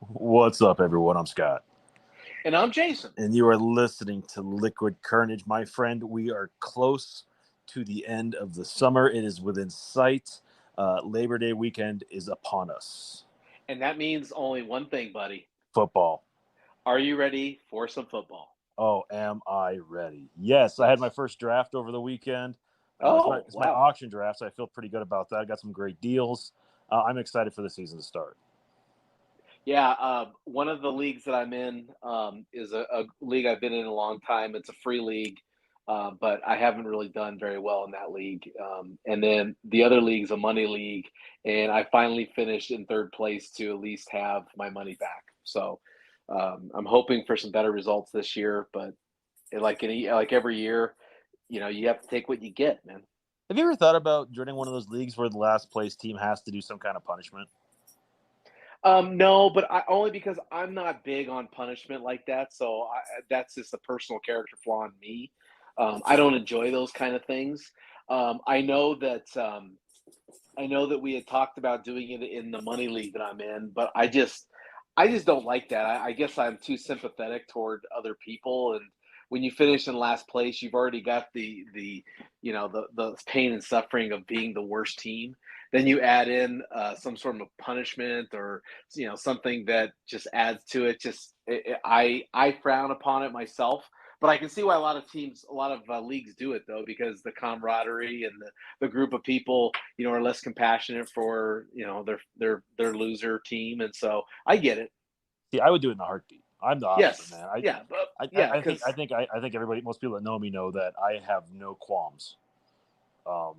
What's up, everyone? I'm Scott. And I'm Jason. And you are listening to Liquid Carnage, my friend. We are close to the end of the summer. It is within sight. Labor Day weekend is upon us. And that means only one thing, buddy. Football. Are you ready for some football? Oh, am I ready? Yes, I had my Yes. first draft over the weekend. Oh, It's my wow. auction draft, so I feel pretty good about that. I got some great deals. I'm excited for the season to start. Yeah, one of the leagues that I'm in is a league I've been in a long time. It's a free league, but I haven't really done very well in that league. And then the other league's a money league, and I finally finished in third place to at least have my money back. So I'm hoping for some better results this year. But like every year, you have to take what you get, man. Have you ever thought about joining one of those leagues where the last place team has to do some kind of punishment? No, but only because I'm not big on punishment like that. So that's just a personal character flaw in me. I don't enjoy those kind of things. I know that we had talked about doing it in the money league that I'm in, but I just don't like that. I guess I'm too sympathetic toward other people, and when you finish in last place, you've already got the pain and suffering of being the worst team. Then you add in some sort of punishment or something that just adds to it. I frown upon it myself, but I can see why a lot of leagues do it though, because the camaraderie and the group of people are less compassionate for their loser team, and so I get it. See, I would do it in a heartbeat. I'm the opposite, Yes, man. yeah, but I, yeah, I think because everybody, most people that know me know that I have no qualms. Um,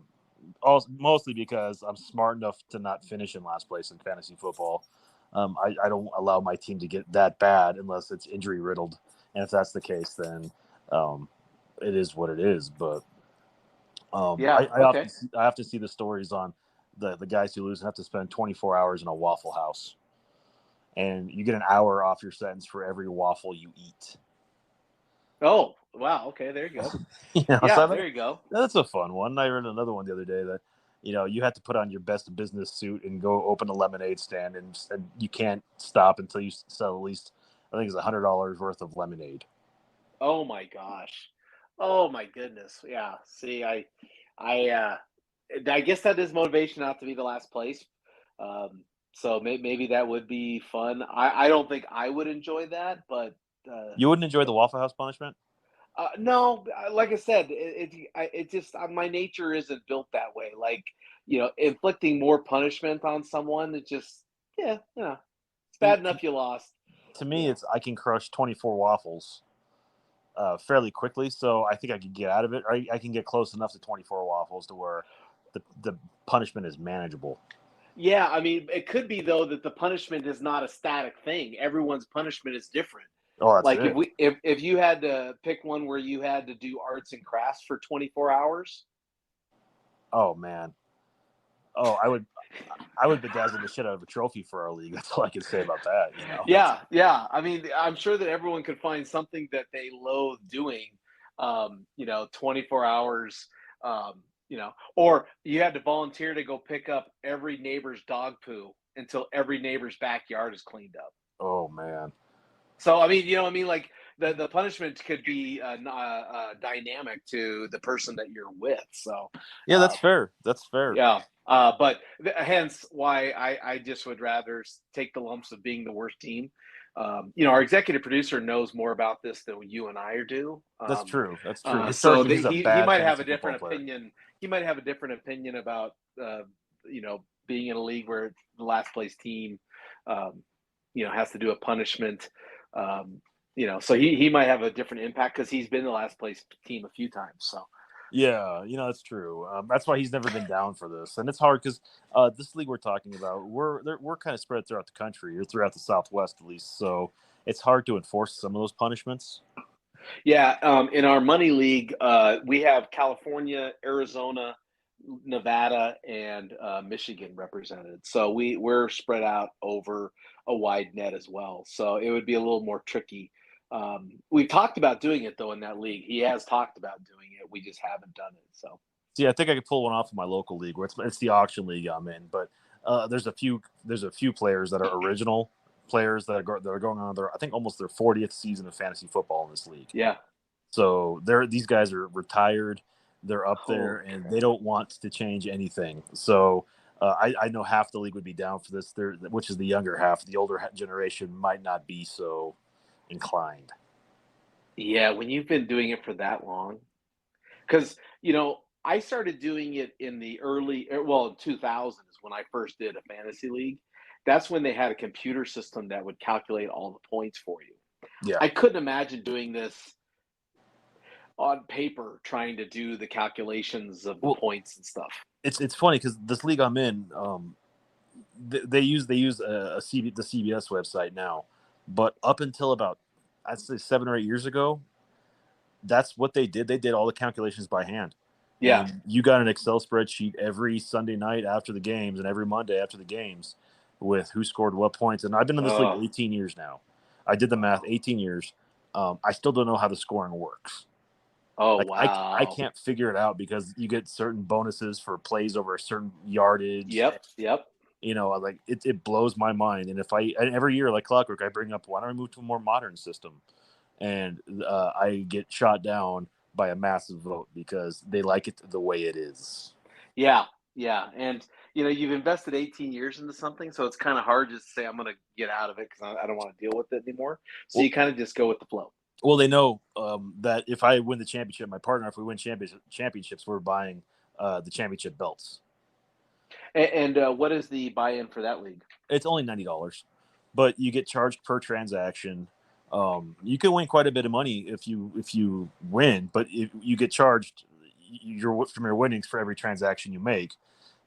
also, mostly because I'm smart enough to not finish in last place in fantasy football. I don't allow my team to get that bad unless it's injury riddled, and if that's the case, then um, it is what it is. But yeah, okay. I have to see the stories on the guys who lose and have to spend 24 hours in a Waffle House, and you get an hour off your sentence for every waffle you eat. Oh, wow. Okay, there you go. So Yeah, I think there you go. that's a fun one. I read another one the other day that you have to put on your best business suit and go open a lemonade stand, and you can't stop until you sell at least I think it's $100 worth of lemonade. Oh my gosh. Oh my goodness. Yeah. See, I, I guess that is motivation not to be the last place. So maybe that would be fun. I don't think I would enjoy that, but uh, You wouldn't enjoy the Waffle House punishment? no, like I said, it just my nature isn't built that way. Like inflicting more punishment on someone, it just it's See, bad enough you lost. to You me, know. it's I can crush 24 waffles fairly quickly, so I think I could get out of it. I can get close enough to 24 waffles to where the punishment is manageable. Yeah, I mean, it could be though that the punishment is not a static thing. Everyone's punishment is different. Oh, that's Like it. if you had to pick one where you had to do arts and crafts for 24 hours. Oh man. Oh, I would bedazzle the shit out of a trophy for our league. That's all I can say about that. That's Yeah, yeah. I mean, I'm sure that everyone could find something that they loathe doing. 24 hours. Or you had to volunteer to go pick up every neighbor's dog poo until every neighbor's backyard is cleaned up. oh man. So I mean, what I mean, like the punishment could be dynamic to the person that you're with. So Yeah, uh, that's fair. That's fair. yeah, but hence why I just would rather take the lumps of being the worst team. Our executive producer knows more about this than you and I do. That's true. That's true. So Historically, he's a he bad might have a fantasy football different player. opinion. He might have a different opinion about being in a league where the last place team um, has to do a punishment. So he might have a different impact because he's been the last place team a few times. So Yeah, that's true. That's why he's never been down for this, and it's hard because this league we're talking about, we're kind of spread throughout the country or throughout the Southwest at least, so it's hard to enforce some of those punishments. yeah, in our money league, we have California, Arizona, Nevada, and Michigan represented. So we're spread out over a wide net as well. So it would be a little more tricky. We've talked about doing it though in that league. He has talked about doing it. We just haven't done it. So See, I think I could pull one off in my local league, where it's the auction league I'm in, but there's a few players that are original players that are going on I think almost their 40th season of fantasy football in this league. Yeah. So these guys are retired. They're up there, and they don't want to change anything. So I know half the league would be down for this, which is the younger half. The older generation might not be so inclined. Yeah, when you've been doing it for that long, because I started doing it in the in 2000s when I first did a fantasy league. That's when they had a computer system that would calculate all the points for you. Yeah. I couldn't imagine doing this on paper, trying to do the calculations of the points and stuff. It's funny because this league I'm in, they use the CBS website now, but up until about I'd say 7 or 8 years ago, that's what they did. They did all the calculations by hand. Yeah. And you got an Excel spreadsheet every Sunday night after the games and every Monday after the games with who scored what points. And I've been in this league 18 years now. I did the math, 18 years. I still don't know how the scoring works. Oh, like, wow. I can't figure it out because you get certain bonuses for plays over a certain yardage. Yep. Like it blows my mind. And and every year, like clockwork, I bring up, why don't I move to a more modern system? And I get shot down by a massive vote because they like it the way it is. Yeah. And you've invested 18 years into something, so it's kind of hard just to say I'm going to get out of it because I don't want to deal with it anymore. So you kind of just go with the flow. Well, they know that if I win the championship, my partner, if we win championships, we're buying the championship belts. And what is the buy-in for that league? It's only $90, but you get charged per transaction. You can win quite a bit of money if you win, but if you get charged from your winnings for every transaction you make.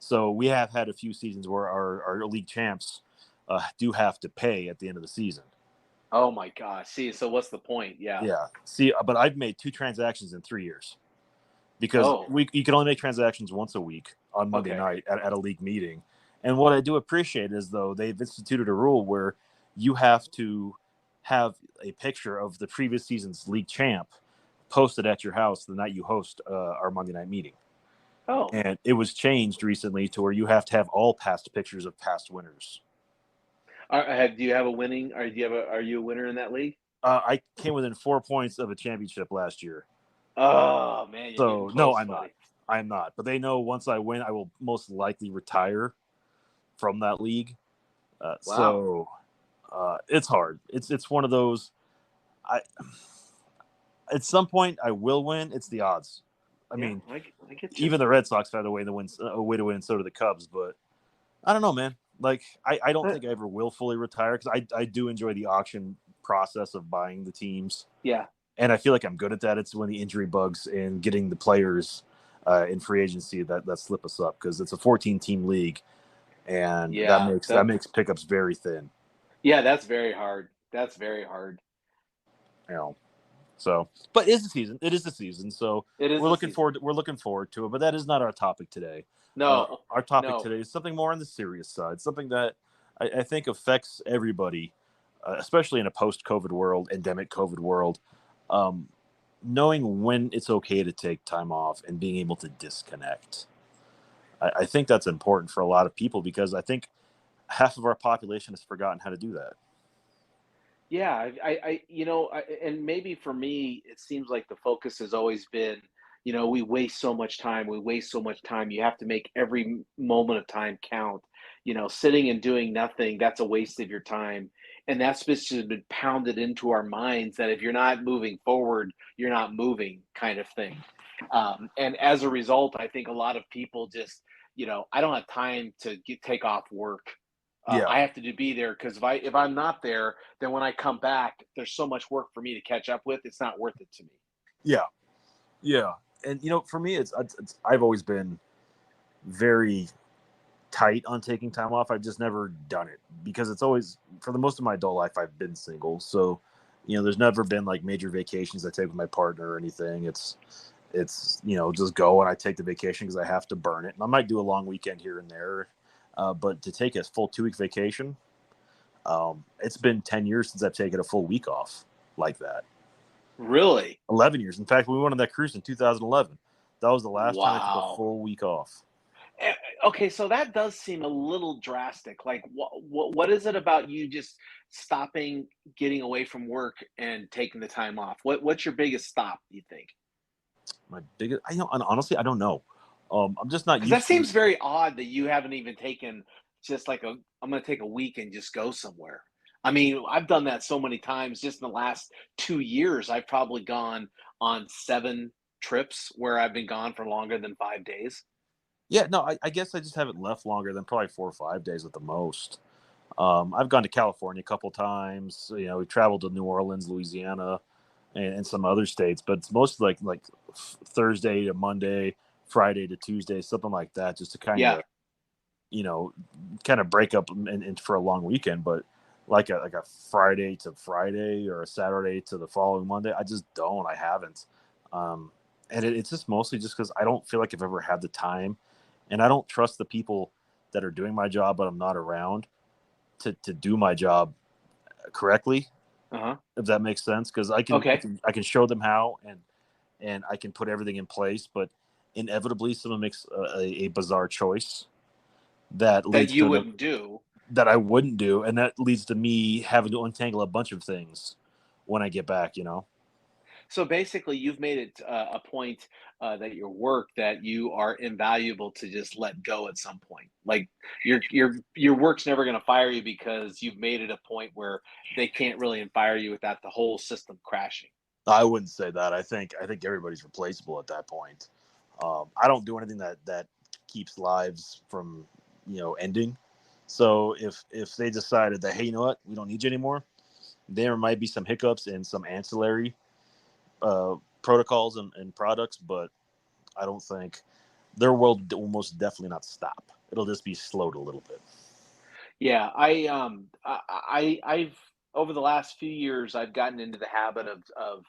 So we have had a few seasons where our league champs do have to pay at the end of the season. Oh my gosh! See, so what's the point? Yeah. See, but I've made 2 transactions in 3 years because you can only make transactions once a week on Monday night at a league meeting. And what I do appreciate is, though, they've instituted a rule where you have to have a picture of the previous season's league champ posted at your house the night you host our Monday night meeting. Oh. And it was changed recently to where you have to have all past pictures of past winners. Do you have a winning? Are you a winner in that league? I came within 4 points of a championship last year. Oh man! So no, I'm not. I'm not. But they know once I win, I will most likely retire from that league. Wow. So it's hard. It's one of those. At some point I will win. It's the odds. I mean, I get you. Even the Red Sox found a way to win, and so do the Cubs. But I don't know, man. Like I don't think I ever will fully retire because I do enjoy the auction process of buying the teams. Yeah. And I feel like I'm good at that. It's when the injury bugs and getting the players in free agency that slip us up because it's a 14-team league, and that makes pickups very thin. Yeah, that's very hard. So, but it is the season. It is the season. So we're looking forward to it. But that is not our topic today. No, our topic today is something more on the serious side. Something that I think affects everybody, especially in a post-COVID world, endemic COVID world. Knowing when it's okay to take time off and being able to disconnect. I think that's important for a lot of people because I think half of our population has forgotten how to do that. Yeah, and maybe for me, it seems like the focus has always been, we waste so much time. You have to make every moment of time count. Sitting and doing nothing, that's a waste of your time. And that's just been pounded into our minds that if you're not moving forward, you're not moving, kind of thing. And as a result, I think a lot of people just, I don't have time to take off work. I have to be there because if I'm not there, then when I come back, there's so much work for me to catch up with. It's not worth it to me. Yeah. And for me, it's I've always been very tight on taking time off. I've just never done it because it's always, for the most of my adult life, I've been single. So, there's never been like major vacations I take with my partner or anything. It's just go and I take the vacation because I have to burn it. And I might do a long weekend here and there. But to take a full 2-week vacation, it's been 10 years since I've taken a full week off like that. Really? 11 years. In fact, we went on that cruise in 2011. That was the last time I took a full week off. Okay, so that does seem a little drastic. Like, what is it about you just stopping getting away from work and taking the time off? What's your biggest stop, you think? My biggest, honestly, I don't know. I'm just not Because that used to. seems very odd that you haven't even taken just like I'm going to take a week and just go somewhere. I mean, I've done that so many times just in the last 2 years. I've probably gone on 7 trips where I've been gone for longer than 5 days. Yeah, no, I guess I just haven't left longer than probably 4 or 5 days at the most. I've gone to California a couple times. We traveled to New Orleans, Louisiana, and some other states, but it's mostly like Thursday to Monday, Friday to Tuesday, something like that, just to Yeah. you know kind of break up and for a long weekend. But like a Friday to Friday or a Saturday to the following Monday, I haven't. Um, and it's just mostly just because I don't feel like I've ever had the time, and I don't trust the people that are doing my job, but I'm not around to do my job correctly, Uh-huh. if that makes sense. Because Okay. I can show them how, and I can put everything in place, but inevitably someone makes a bizarre choice that That leads you to wouldn't do. that I wouldn't do, and that leads to me having to untangle a bunch of things when I get back. So basically, you've made it a point that your work that you are invaluable to just let go at some point. Like your work's never going to fire you because you've made it a point where they can't really fire you without the whole system crashing. I wouldn't say that. I think everybody's replaceable at that point. I don't do anything that keeps lives from ending. So if they decided that, hey, you know what, we don't need you anymore, there might be some hiccups and some ancillary protocols and products, but I don't think their world will most definitely not stop. It'll just be slowed a little bit. Yeah, I've over the last few years I've gotten into the habit of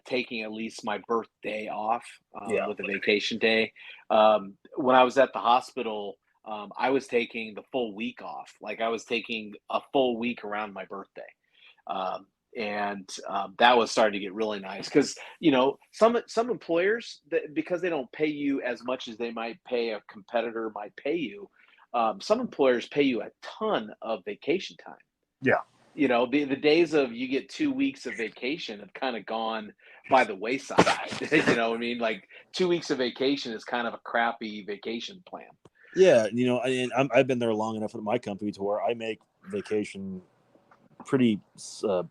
taking at least my birthday off Yeah. with a vacation day. When I was at the hospital, I was taking the full week off. Like I was taking a full week around my birthday. Um, and that was starting to get really nice because some employers because they don't pay you as much as they might pay a competitor might pay you. Some employers pay you a ton of vacation time. Yeah. The days of you get 2 weeks of vacation have kind of gone by the wayside. I mean, like 2 weeks of vacation is kind of a crappy vacation plan. Yeah. I've been there long enough at my company to where I make vacation pretty uh,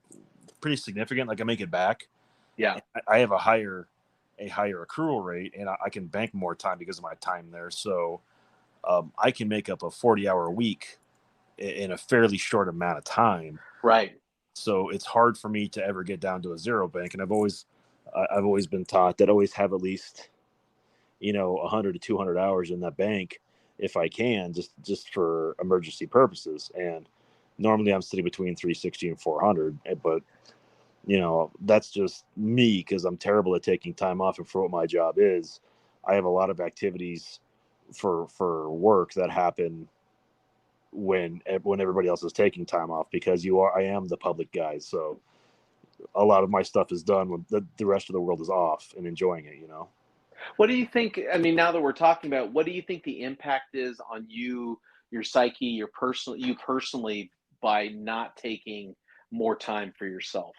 pretty significant. Like I make it back. Yeah. I have a higher accrual rate, and I can bank more time because of my time there. So I can make up a 40-hour week in a fairly short amount of time. Right. So it's hard for me to ever get down to a zero bank. And I've always been taught that always have at least 100 to 200 hours in that bank if I can, just for emergency purposes. And normally I'm sitting between 360 and 400, but that's just me because I'm terrible at taking time off. And for what my job is, I have a lot of activities for work that happen when everybody else is taking time off, because I am the public guy. So a lot of my stuff is done when the rest of the world is off and enjoying it. What do you think? I mean, now that we're talking about, what do you think the impact is on you, your psyche, you personally, by not taking more time for yourself?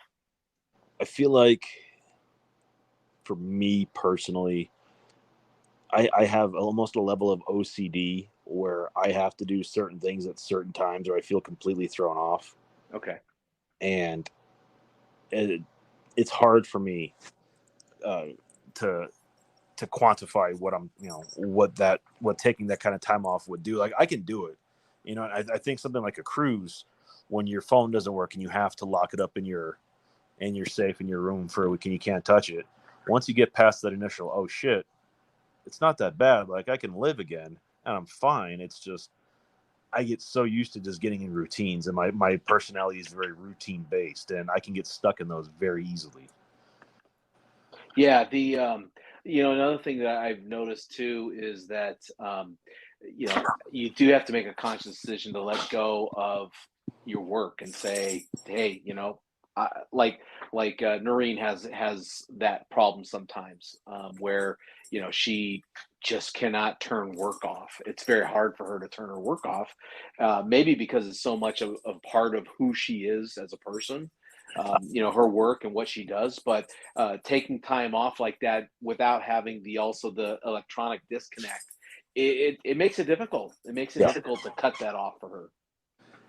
I feel like for me personally, I have almost a level of OCD where I have to do certain things at certain times or I feel completely thrown off. Okay. And it, it's hard for me uh, to quantify what taking that kind of time off would do. Like I can do it, I think something like a cruise, when your phone doesn't work and you have to lock it up in your safe in your room for a week and you can't touch it. Once you get past that initial, oh shit, it's not that bad. Like I can live again and I'm fine. It's just I get so used to just getting in routines, and my personality is very routine based, and I can get stuck in those very easily. Yeah. Another thing that I've noticed too is that, you do have to make a conscious decision to let go of your work and say, hey, like Noreen has that problem sometimes, where she just cannot turn work off. It's very hard for her to turn her work off, maybe because it's so much of part of who she is as a person. Her work and what she does, but taking time off like that without having the electronic disconnect, it makes it difficult. It makes it Yeah. difficult to cut that off for her.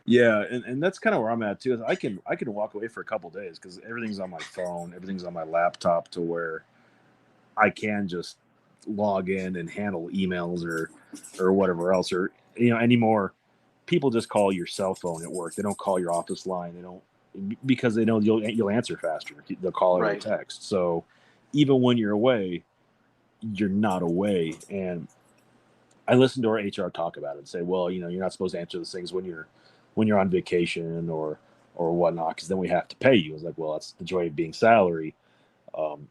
Yeah, and that's kind of where I'm at too. Is I can walk away for a couple days because everything's on my phone, everything's on my laptop, to where I can just log in and handle emails or whatever else, or anymore. People just call your cell phone at work. They don't call your office line. They don't, because they know you'll answer faster. They'll call or Right. text. So even when you're away, you're not away. And I listen to our HR talk about it and say, well, you're not supposed to answer those things when you're on vacation or whatnot, because then we have to pay you. It's like, well, that's the joy of being salary. Um,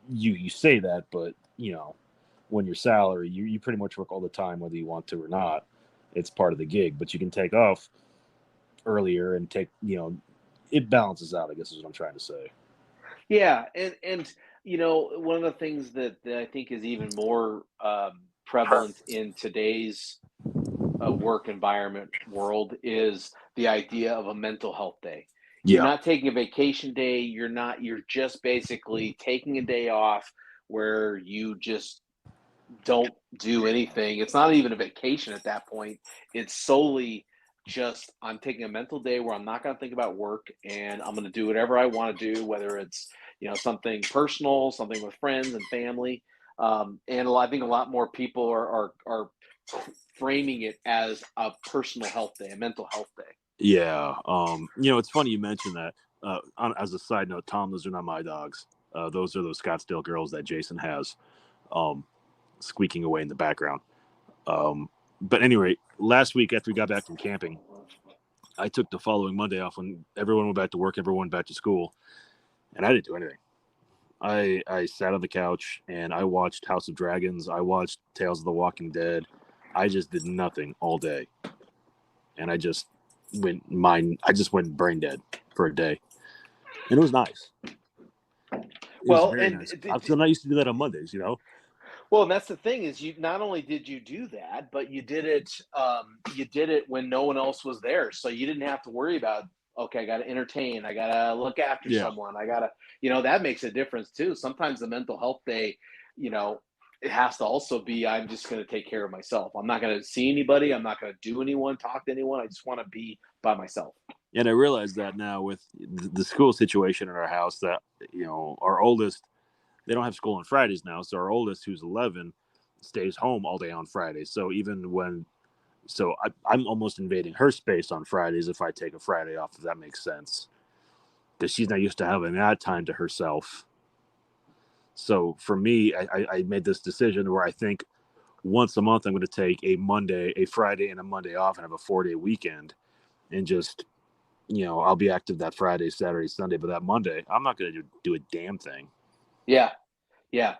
you say that, but when you're salary, you pretty much work all the time, whether you want to or not. It's part of the gig, but you can take off earlier and take, it balances out, I guess is what I'm trying to say. Yeah, and one of the things that I think is even more prevalent in today's work environment world is the idea of a mental health day. You're Yeah. not taking a vacation day. You're just basically taking a day off where you just don't do anything. It's not even a vacation at that point. It's solely just I'm taking a mental day where I'm not going to think about work and I'm going to do whatever I want to do, whether it's something personal, something with friends and family. And I think a lot more people are framing it as a personal health day, a mental health day. Yeah. It's funny you mentioned that. As a side note, Tom, those are not my dogs. Those are those Scottsdale girls that Jason has, um, squeaking away in the background. But anyway, last week after we got back from camping, I took the following Monday off when everyone went back to work, everyone went back to school, and I didn't do anything. I sat on the couch and I watched House of Dragons. I watched Tales of the Walking Dead. I just did nothing all day, and I just went brain dead for a day, and it was nice. It was Well, very and nice. I'm still not used to do that on Mondays. well, and that's the thing is you not only did you do that, but you did it when no one else was there. So you didn't have to worry about, okay, I gotta entertain, I gotta look after Yeah. someone, I gotta, that makes a difference too. Sometimes the mental health day, you know, it has to also be I'm just gonna take care of myself. I'm not gonna see anybody, I'm not gonna do anyone, talk to anyone. I just want to be by myself. And I realize that now with the school situation in our house, that our oldest, they don't have school on Fridays now, so our oldest, who's 11, stays home all day on Fridays. So I'm almost invading her space on Fridays if I take a Friday off, if that makes sense, because she's not used to having that time to herself. So for me, I made this decision where I think once a month I'm going to take a Monday, a Friday, and a Monday off and have a 4-day weekend, and just I'll be active that Friday, Saturday, Sunday, but that Monday I'm not going to do a damn thing. Yeah, yeah.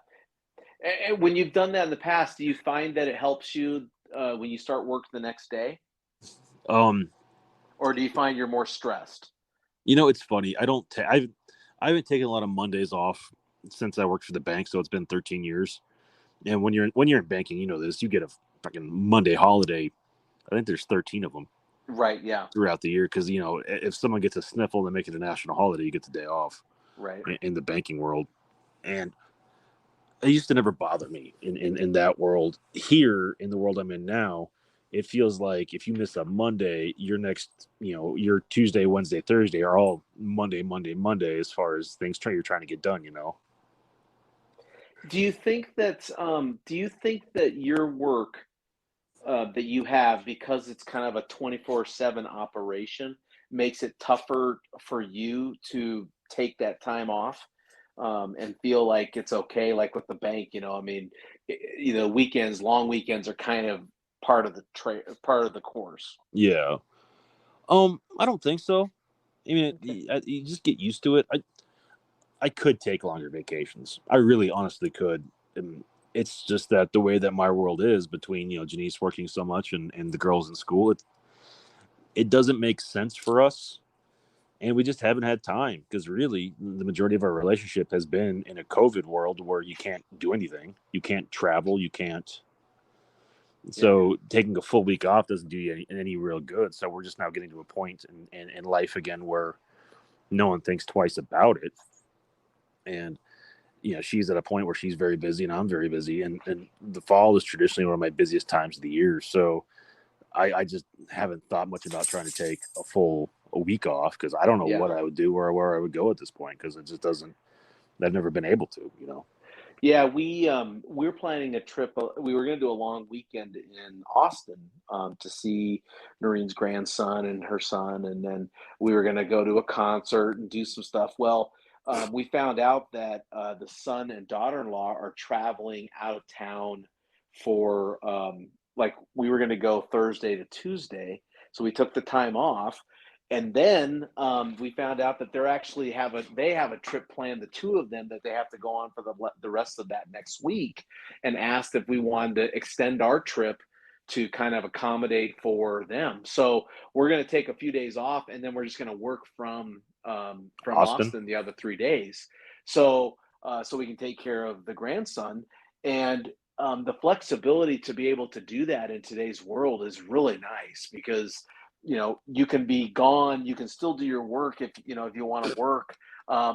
And when you've done that in the past, do you find that it helps you when you start work the next day, Um, or do you find you're more stressed? it's funny. I haven't taken a lot of Mondays off since I worked for the bank, so it's been 13 years. And when you're in banking, this, you get a fucking Monday holiday. I think there's 13 of them Right. Yeah. throughout the year, because if someone gets a sniffle, they make it a national holiday. You get the day off Right. in the banking world, and it used to never bother me in that world. Here in the world I'm in now, it feels like if you miss a Monday, your next, your Tuesday, Wednesday, Thursday are all Monday, Monday, Monday, as far as things you're trying to get done. Do you think that your work that you have, because it's kind of a 24/7 operation, makes it tougher for you to take that time off and feel like it's okay? Like with the bank, I mean, weekends, long weekends are kind of part of the course. Yeah. I don't think so. I mean, Okay. you just get used to it. I could take longer vacations. I really honestly could. And it's just that the way that my world is, between Janice working so much and the girls in school, it doesn't make sense for us and we just haven't had time because really the majority of our relationship has been in a COVID world where you can't do anything, you can't travel, you can't. Yeah. So taking a full week off doesn't do you any real good. So we're just now getting to a point in life again where no one thinks twice about it. And she's at a point where she's very busy and I'm very busy, and the fall is traditionally one of my busiest times of the year. So I just haven't thought much about trying to take a week off because I don't know Yeah. what I would do or where I would go at this point because it just doesn't. I've never been able to. Yeah, we're planning a trip. We were going to do a long weekend in Austin to see Noreen's grandson and her son, and then we were going to go to a concert and do some stuff. Well, we found out that the son and daughter-in-law are traveling out of town for like we were going to go Thursday to Tuesday, so we took the time off. And then we found out that they have a trip planned, the two of them, that they have to go on for the rest of that next week, and asked if we wanted to extend our trip to kind of accommodate for them. So we're going to take a few days off, and then we're just going to work from Austin. Austin the other 3 days, so we can take care of the grandson. And the flexibility to be able to do that in today's world is really nice because you can be gone, you can still do your work if you want to work,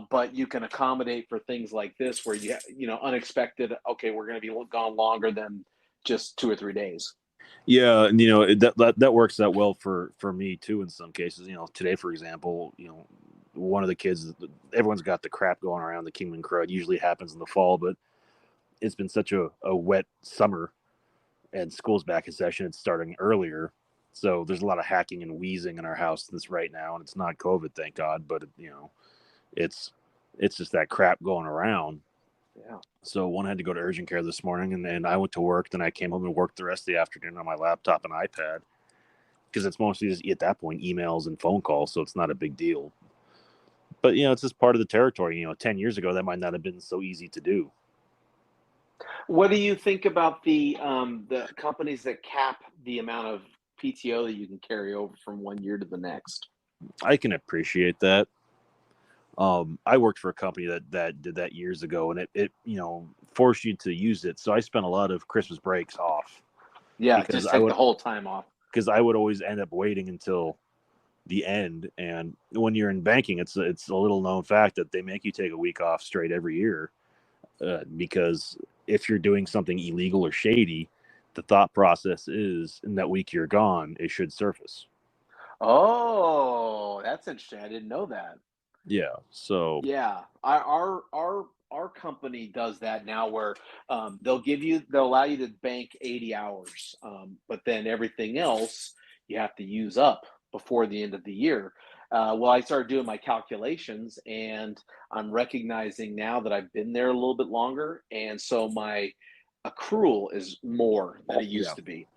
but you can accommodate for things like this where unexpected. Okay, we're going to be gone longer than just 2 or 3 days. Yeah, and that works out well for me too in some cases. Today, for example, one of the kids, everyone's got the crap going around the Kingman Crow. It usually happens in the fall, but it's been such a wet summer and school's back in session. It's starting earlier. So there's a lot of hacking and wheezing in our house this right now, and it's not COVID, thank God. But it's it's just that crap going around. Yeah. So one had to go to urgent care this morning, and then I went to work. Then I came home and worked the rest of the afternoon on my laptop and iPad because it's mostly just at that point emails and phone calls, so it's not a big deal. But it's just part of the territory. 10 years ago that might not have been so easy to do. What do you think about the companies that cap the amount of PTO that you can carry over from one year to the next? I can appreciate that. I worked for a company that did that years ago, and it forced you to use it. So I spent a lot of Christmas breaks off Yeah, because just I take the would whole time off. because I would always end up waiting until the end. And when you're in banking, it's a little known fact that they make you take a week off straight every year because if you're doing something illegal or shady, the thought process is in that week you're gone, it should surface. Oh, that's interesting. I didn't know that. Yeah. So Yeah, our company does that now, where they'll allow you to bank 80 hours, but then everything else you have to use up before the end of the year. Well, I started doing my calculations, and I'm recognizing now that I've been there a little bit longer, and so my accrual is more than it yeah, used to be.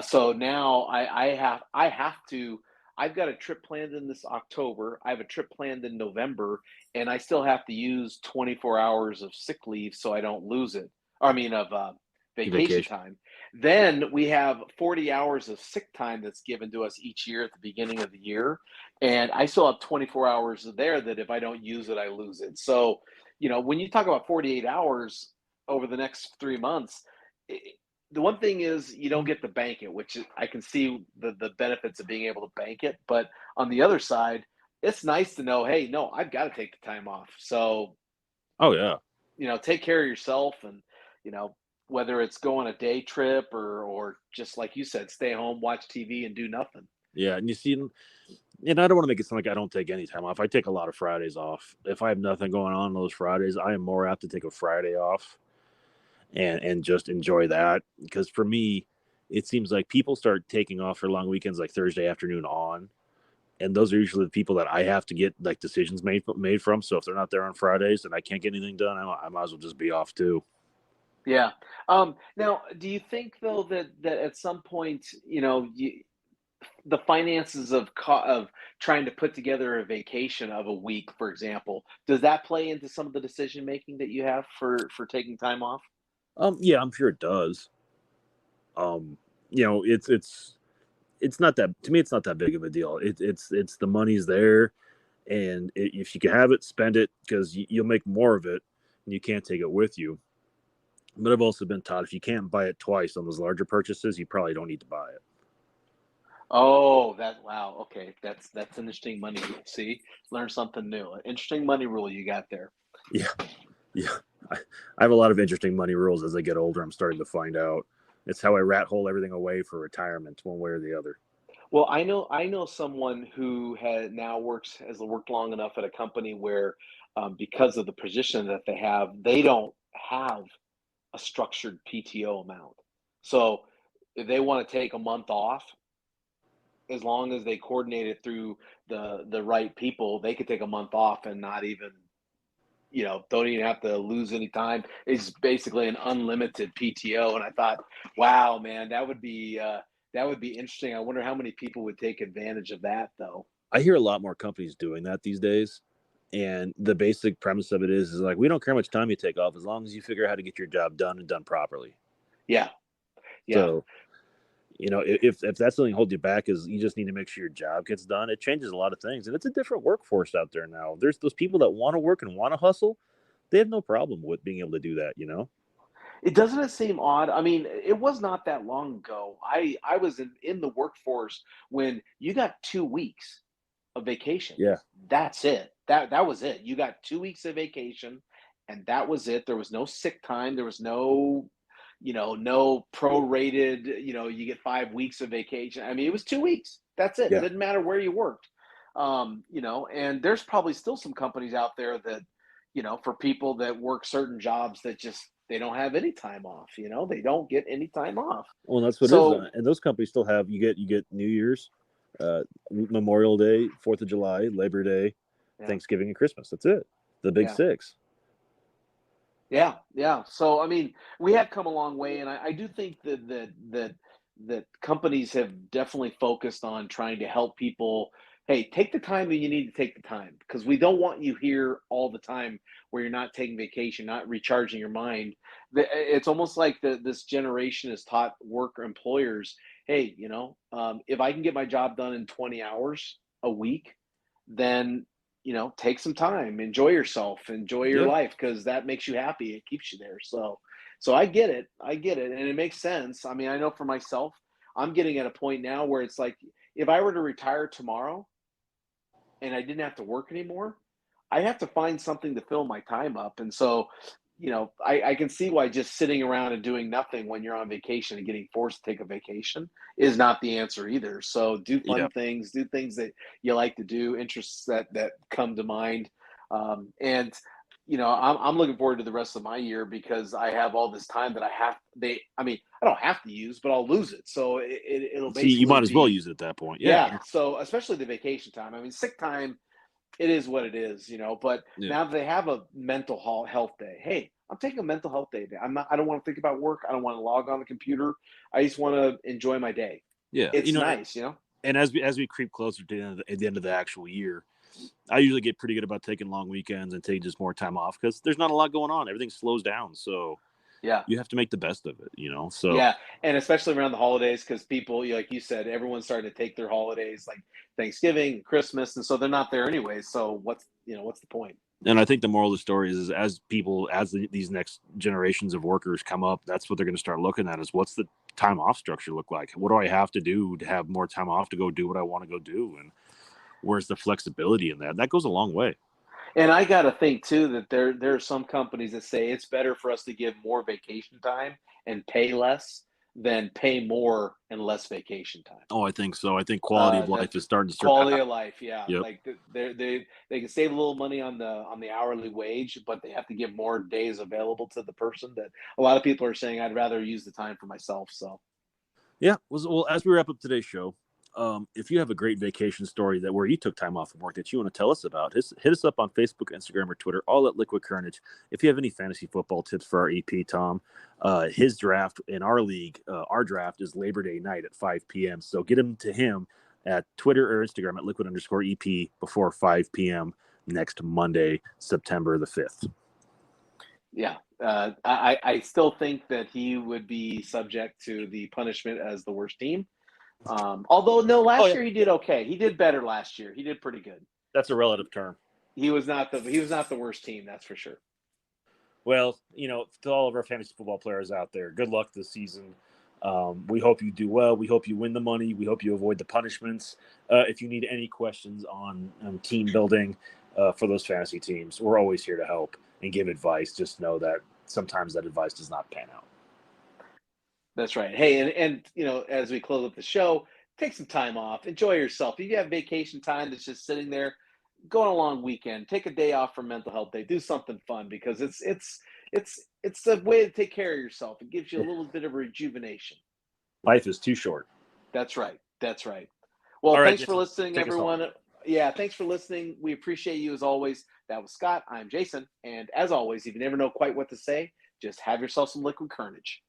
So now I have to. I've got a trip planned in this October. I have a trip planned in November, and I still have to use 24 hours of sick leave so I don't lose it. Or, I mean, of vacation vacation. time. Then we have 40 hours of sick time that's given to us each year at the beginning of the year. And I still have 24 hours there that if I don't use it, I lose it. So, when you talk about 48 hours over the next 3 months, it, the one thing is you don't get to bank it, which I can see the benefits of being able to bank it. But on the other side, it's nice to know, hey, no, I've got to take the time off. So, Oh yeah, take care of yourself, and, you know, whether it's go on a day trip or just like you said, stay home, watch TV and do nothing. yeah. And you see, and I don't want to make it sound like I don't take any time off. I take a lot of Fridays off. If I have nothing going on those Fridays, I am more apt to take a Friday off and just enjoy that. Because for me, it seems like people start taking off for long weekends like Thursday afternoon on, and those are usually the people that I have to get like decisions made from. So if they're not there on Fridays and I can't get anything done, I might as well just be off too. Yeah. Now, do you think though that at some point, the finances of trying to put together a vacation of a week, for example, does that play into some of the decision making that you have for taking time off? Yeah, I'm sure it does. Um, it's not that to me. It's not that big of a deal. It's the money's there, And if you can have it, spend it, because you'll make more of it and you can't take it with you. But I've also been taught if you can't buy it twice on those larger purchases, you probably don't need to buy it. Oh, wow. Okay, that's an interesting money rule. See, learn something new. An interesting money rule you got there. Yeah, yeah. I have a lot of interesting money rules as I get older. I'm starting to find out. It's how I rat hole everything away for retirement, one way or the other. Well, I know someone who had now has worked long enough at a company where, because of the position that they don't have a structured PTO amount. So if they want to take a month off, as long as they coordinate it through the right people, they could take a month off and not even, don't even have to lose any time. It's basically an unlimited PTO. And I thought, wow, man, that would be interesting. I wonder how many people would take advantage of that, though. I hear a lot more companies doing that these days. And the basic premise of it is like, we don't care how much time you take off as long as you figure out how to get your job done and done properly. Yeah, yeah. So, if that's something holding you back is you just need to make sure your job gets done, it changes a lot of things. And it's a different workforce out there now. There's those people that want to work and want to hustle. They have no problem with being able to do that. It seem odd. I mean, it was not that long ago. I was in the workforce when you got 2 weeks of vacation. Yeah. That's it. That was it. You got 2 weeks of vacation, and that was it. There was no sick time. There was no prorated. You get 5 weeks of vacation. I mean, it was 2 weeks. That's it. Yeah. Didn't matter where you worked. And there's probably still some companies out there that, for people that work certain jobs that just they don't have any time off. They don't get any time off. Well, that's what it is. So And those companies still have, you get New Year's, Memorial Day, 4th of July, Labor Day, yeah, Thanksgiving, and Christmas. That's it. The big yeah. six. Yeah, yeah. So I mean, we have come a long way, and I do think that companies have definitely focused on trying to help people. Hey, take the time that you need to take the time because we don't want you here all the time where you're not taking vacation, not recharging your mind. It's almost like this generation has taught work employers, hey, if I can get my job done in 20 hours a week, then take some time, enjoy yourself, enjoy your Yeah. life because that makes you happy. It keeps you there. So I get it. I get it. And it makes sense. I mean, I know for myself, I'm getting at a point now where it's like if I were to retire tomorrow and I didn't have to work anymore, I'd have to find something to fill my time up. And so, I can see why just sitting around and doing nothing when you're on vacation and getting forced to take a vacation is not the answer either. So do Yeah. fun things, do things that you like to do, interests that come to mind. And I'm looking forward to the rest of my year because I have all this time that I mean, I don't have to use, but I'll lose it. So it'll See, you basically might as well be, use it at that point. Yeah. yeah. So especially the vacation time. I mean, sick time, it is what it is, but Yeah. now that they have a health day, hey, I'm taking a mental health day. I don't want to think about work. I don't want to log on the computer. I just want to enjoy my day. Yeah. It's nice. And as we creep closer to the end of the actual year, I usually get pretty good about taking long weekends and taking just more time off because there's not a lot going on. Everything slows down. So Yeah. you have to make the best of it. So Yeah, and especially around the holidays, because people, like you said, everyone's starting to take their holidays like Thanksgiving, Christmas, and so they're not there anyway. So what's the point? and I think the moral of the story is these next generations of workers come up, that's what they're going to start looking at is what's the time off structure look like? What do I have to do to have more time off to go do what I want to go do? And where's the flexibility in that? That goes a long way. And I got to think too that there are some companies that say it's better for us to give more vacation time and pay less than pay more and less vacation time. Oh, I think so. I think quality of That life is starting to start. quality of life, yeah. Yep. Like they can save a little money on the hourly wage, but they have to give more days available to the person. That a lot of people are saying, I'd rather use the time for myself. So Yeah. Well, as we wrap up today's show, if you have a great vacation story where you took time off from work that you want to tell us about, hit us up on Facebook, Instagram, or Twitter, all at Liquid Carnage. If you have any fantasy football tips for our EP, Tom, his draft in our league, our draft is Labor Day night at 5 p.m. So get him to him at Twitter or Instagram at liquid_EP before 5 p.m. next Monday, September the 5th. yeah, I still think that he would be subject to the punishment as the worst team. Although no, last year he did okay. He did better last year. He did pretty good. That's a relative term. He was not the worst team, that's for sure. Well, to all of our fantasy football players out there, good luck this season. We hope you do well. We hope you win the money. We hope you avoid the punishments. If you need any questions on team building for those fantasy teams, we're always here to help and give advice. Just know that sometimes that advice does not pan out. That's right. Hey, and as we close up the show, take some time off, enjoy yourself. If you have vacation time that's just sitting there, go on a long weekend, take a day off from mental health day, do something fun because it's a way to take care of yourself. It gives you a little bit of rejuvenation. Life is too short. That's right. That's right. Well, All right, thanks for Jason, listening, take us home. everyone. Yeah, thanks for listening. We appreciate you as always. That was Scott. I'm Jason. And as always, if you never know quite what to say, just have yourself some liquid carnage.